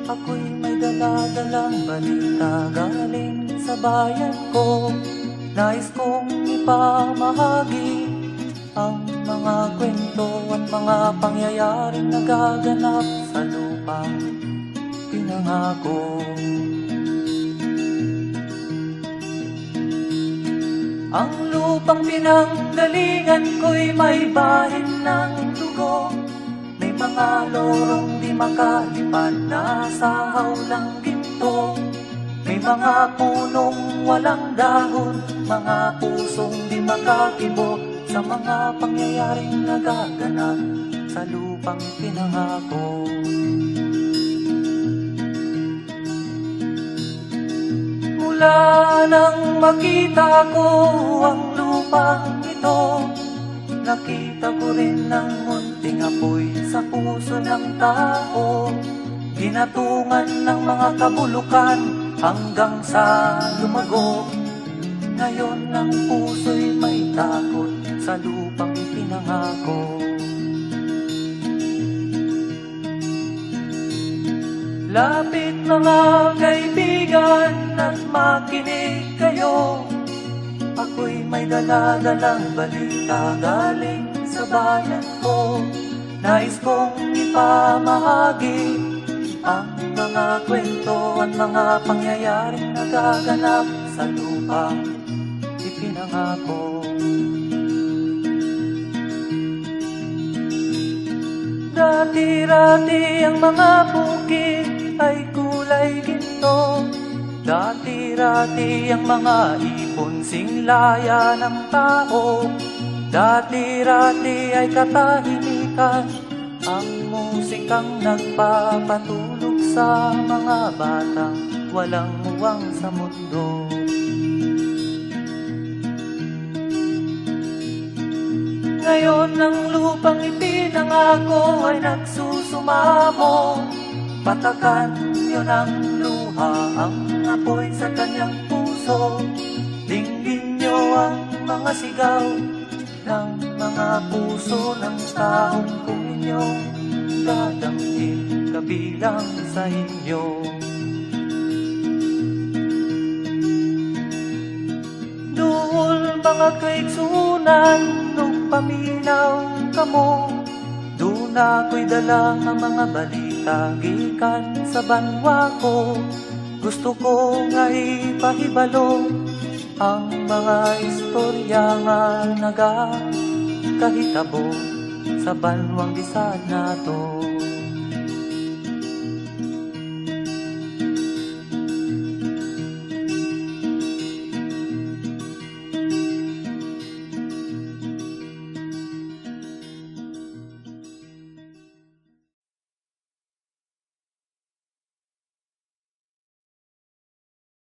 Ako'y may dala-dalang balita galing sa bayan ko. Nais kong ipamahagi ang mga kwento at mga pangyayaring nagaganap sa lupang pinangako. Ang lupang pinanggalingan ko'y may bahin ng dugo. May mga lorong di makalipad na sa hawlang ginto. May mga punong walang dahon, mga pusong di makakibo sa mga pangyayaring nagaganap sa lupang pinangako. Mula nang makita ko ang lupang ito, nakita ko rin ang munting apoy sa puso ng tao. Ginatungan ng mga kabulukan hanggang sa lumago. Ngayon ang puso'y may takot sa lupang ipinangako. Lapit mga kaibigan at makinig kayo. Ako'y may dala-dalang balita galing sa bayan ko. Nais kong ipamahagi ang mga kwento at mga pangyayaring nagaganap sa lupang ipinangako. Dati-rati ang mga bukid ay kulay ginto. Dati-rati ang mga ibon singlaya ng tao. Dati-rati ay katahimikan ang musikang nagpapatulog sa mga batang walang muwang sa mundo. Ngayon ang lupang ipinangako ay nagsusumamo. Patakan niyo ng luha ang apoy sa kanyang puso. Dinggin niyo ang mga sigaw ng mga puso ng taong kung inyong dadamhin kabilang sa inyo. Duol mga kaigsunan nung paminaw kamo. Doon ako'y dala ang mga balita gikan sa banwa ko. Gusto ko nga ipahibalo ang mga istorya nga nagakahitabo sa banwang bisad nato.